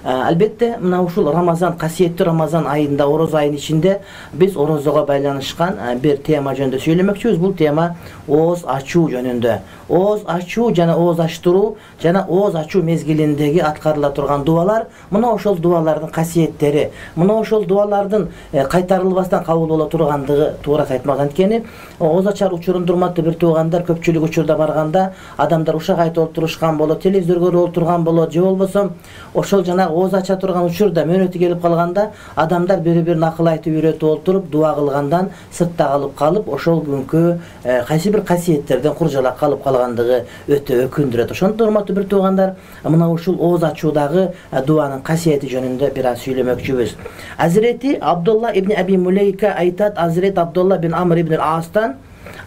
Albatta mына ушул Рамазан, касиеттүү Рамазан айында, ороз айынын ичинде биз орозого байланышкан бир тема жөнүндө сүйлөмөкчүбүз. Бул тема ооз ачуу жөнүндө. Ооз ачуу жана ооз ачтыруу жана ооз ачуу мезгилиндеги аткарыла турган дуалар, мына ошол дуалардын касиеттери, мына ошол дуалардын кайтарылбастан кабыл боло тургандыгы туура айтмак. Анткени ооз ачар учурунда урматтуу бир туугандар, көпчүлүк учурда барганда адамдар ушак айтып отурушкан болот, телевизор көрүп отурган болот, же болбосо ошол жана ооз ача турган учурда мөөнөтү келип калганда адамдар бири-бирин акыл айтып үйрөтүп отуруп дуа кылгандан сыртта калып ошол күnkү кайсы бир касиеттерден куржалак калып калгандыгы өтө өкүндүрөт. Ошондо урматтуу бир туугандар, мына ушул ооз ачуудагы дуанын касиети жөнүндө бир аз сүйлөмөкчүбүз. Азирети Абдулла ибн Аби Мулейка айтат, Азирет Абдулла бин Амр ибн Астан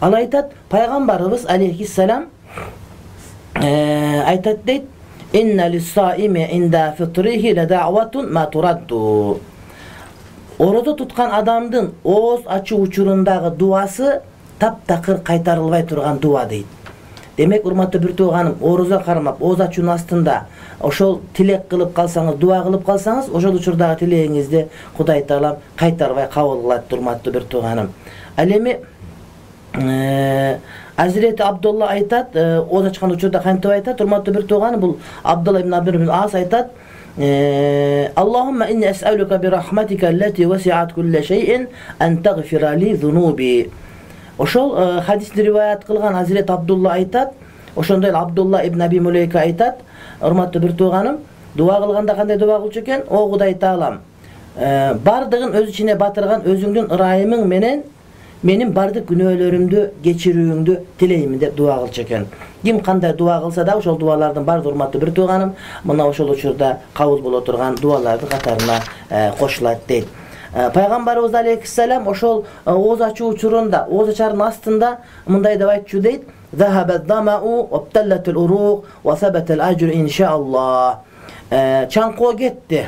ал айтат, пайгамбарыбыз алейхиссалам айтат дейт: "Инна лис-саими инда фитрихи лада'ватун ма турадду." Орозо туткан адамдын ооз ачуу учурундагы дуасы таптакыр кайтарылбай турган дуа дейт. Демек, урматтуу бир тууганым, орозо кармап, ооз ачуунун астында ошол тилек кылып калсаңыз, дуа кылып калсаңыз, ошол учурдагы тилегиңизди Кудай Таалам кайтарбай кабыл кылат, урматтуу бир тууганым. Ал эми Азирети Абдулла айтат, ооз ачкан учурда кантип айтат, урматтуу бир тууганым, бул Абдулла ибн Амр ибн Ас айтат: "Аллахумма инни ас'алука би рахматика аллати васи'ат кулла шай'ин ан тагфира ли зунуби." Ошол хадисти риваят кылган Азирет Абдулла айтат, ошондой эле Абдулла ибн Аби Мулейка айтат, урматтуу бир тууганым, дуа кылганда кандай дуа кылчу экен? "О Кудай Таалам, бардыгын өз ичине батырган өзүңдүн ырайымың менен менин бардык күнөөлөрүмдү кечирүүңдү тилеймин" деп дуа кылчу экен. Ким кандай дуа кылса да ошол дуалардын баардыгы, урматтуу бир тууганым, мына ошол учурда кабыл боло турган дуалардын катарына кошулат дейт. Пайгамбарыбыз алейхиссалам ошол ооз ачуу учурунда, ооз ачардын астында мындай деп айтчу дейт: "Захабат дамау вабталлатул уруq ва сабатал ажр иншааллах." Чаңкоо кетти.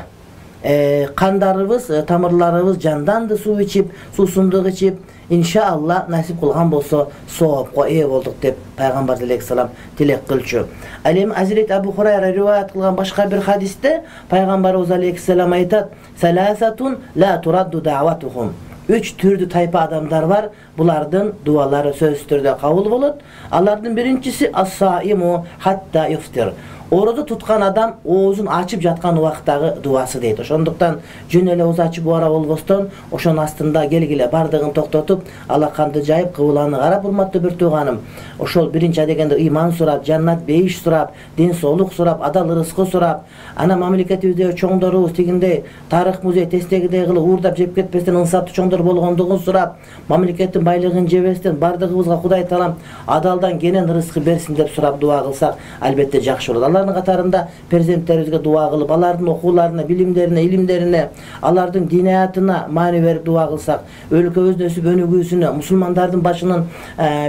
Кандарыбыз, тамырларыбыз жанданды, суу ичип, суусундук ичип, иншаалла насип кылган болсо соопко ээ болдук деп пайгамбар алейхиссалам тилек кылчу. Ал эми Азирет Абу Хурайра риваят кылган башка бир хадисте пайгамбарыбыз алейхиссалам айтат: "Саласатун ла турадду да'ватухум." Үч түрдүү тайпа адамдар бар, булардын дуалары сөзсүз түрдө кабыл болот. Алардын биринчиси ас-саиму хатта юфтир. Орозо туткан адам оозун ачып жаткан убактагы дуасы дейт. Ошондуктан жөн эле ооз ачып убара болбостон, ошонун астында келгиле бардыгын токтотуп, алаканды жайып, кыбыланы карап, урматтуу бир тууганым, ошол биринчи дегенде ыйман сурап, жаннат бейиш сурап, дин соолук сурап, адал ырыскы сурап, ана мамлекетибизде чоңдорубуз тигиндей тарых музей тестегидей кылып уурдап жеп кетпестен ынсаптуу чоңдор болгондугун сурап, мамлекеттин байлыгын жебестен бардыгыбызга Кудай Таалам адалдан кенен ырыскы берсин деп сурап дуа кылсак, албетте жакшы болот. Алардын катарында перзенттерибизге дуа кылып, алардын окууларына, билимдерине, илимдерине, алардын диниятына маани берип дуа кылсак, өлкөбүздүн өсүп өнүгүүсүнө, мусулмандардын башынын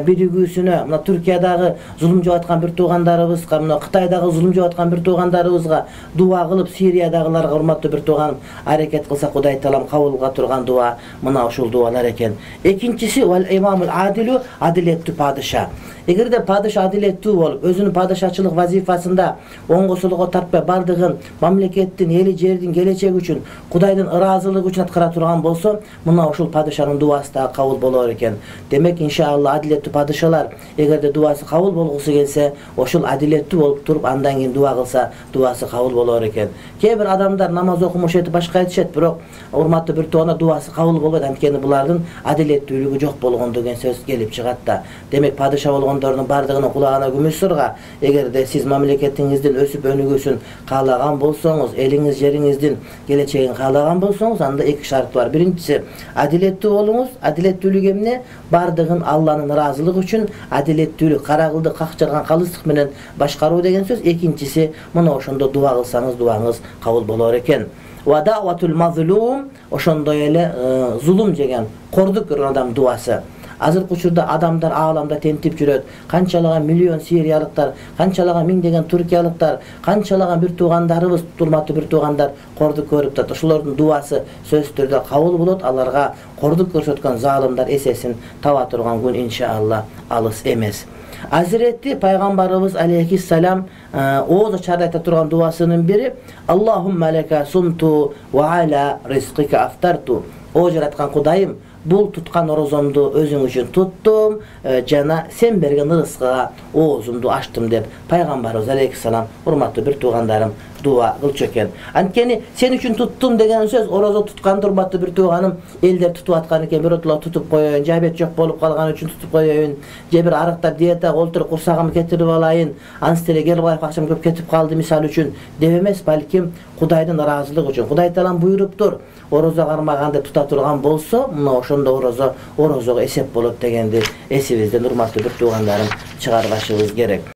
биригүүсүнө, мына Түркиядагы зулум жеп аткан бир туугандарыбызга, мына Кытайдагы зулум жеп аткан бир туугандарыбызга дуа кылып, Сириядагыларга, урматтуу бир тууганым, аракет кылсак, Кудай Таалам кабыл кыла турган дуа мына ушул дуалар экен. Экинчиси вал имамул адилу, адилеттүү падыша. Эгерде падыша адилеттүү болуп, өзүнүн падышачылык вазифасында оңго солго тартпай бардыгын мамлекеттин, эли жердин келечеги үчүн, Кудайдын ыраазылыгы үчүн аткара турган болсо, мына ушул падышанын дуасы да кабыл болор экен. Демек, иншаалла, адилеттүү падышалар эгерде дуасы кабыл болгусу келсе, ошол адилеттүү болуп туруп, андан кийин дуа кылса, дуасы кабыл болор экен. Кээ бир адамдар намаз окумуш этип башка айтышат, бирок урматтуу бир туугандар, дуасы кабыл болбойт, анткени булардын адилеттүүлүгү жок болгон деген сөз келип чыгат да. Демек, падыша болгондордун бардыгынын кулагына күмүш сурга, эгерде сиз мамлекетиңиздин өсүп өнүгүүсүн каалаган болсоңуз, элиңиз, жериңиздин келечегин каалаган болсоңуз, анда эки шарт бар. Биринчиси, адилеттүү болуңуз. Адилеттүүлүк эмне? Бардыгын Алланын ыраазылыгы үчүн адилеттүүлүк, карагылды какчырган калыстык менен башкаруу деген сөз. Экинчиси, мына ошондо дуа кылсаңыз, дуаңыз кабыл болор экен. Ва да'ватул мазлум, ошондой эле зулум жеген, кордук көргөн адам дуасы. Азыркы учурда адамдар ааламда тентип жүрөт. Канчалаган миллион сириялыктар, канчалаган миңдеген туркиялыктар, канчалаган бир туугандарыбыз, урматтуу бир туугандар кордук көрүп турат. Ошолордун дуасы сөзсүз түрдө кабыл болот. Аларга кордук көрсөткөн залымдар эсесин таба турган күн иншаалла алыс эмес. Hazreti Peygamberimiz Aleyhisselam oğuz çarda turgan duasının biri Allahümme leke sumtu ve ala rizqika aftartu. O jaratkan Kudayım, bul tutkan orozomdu özün üçün tuttum, jana sen bergen rızkıga oğuzumdu açtım dep Peygamberimiz Aleyhisselam hurmatly bir tuğandarım dua kılç eken. Ankeni sen üçün tuttum degen söz orozo tutkan hurmatly bir tuğanım elder tutup atkan eken bir otla tutup koyayın, jabet jok bolup kalgan üçün tutup koyayın, jebir arıqta diyeta olturup kursagımı getirip alayın, anstele gelip akşam köp ketip kaldı misal üçün devemez, balkim Kudayдын razılık üçün. Kuday talan buyuruptur. Orozo karmaganda tuta turgan bolsa, oşonda orozoga esep bolup degendi esibizden hurmatly bir tuğandarım çıkargaşыбыз gerek.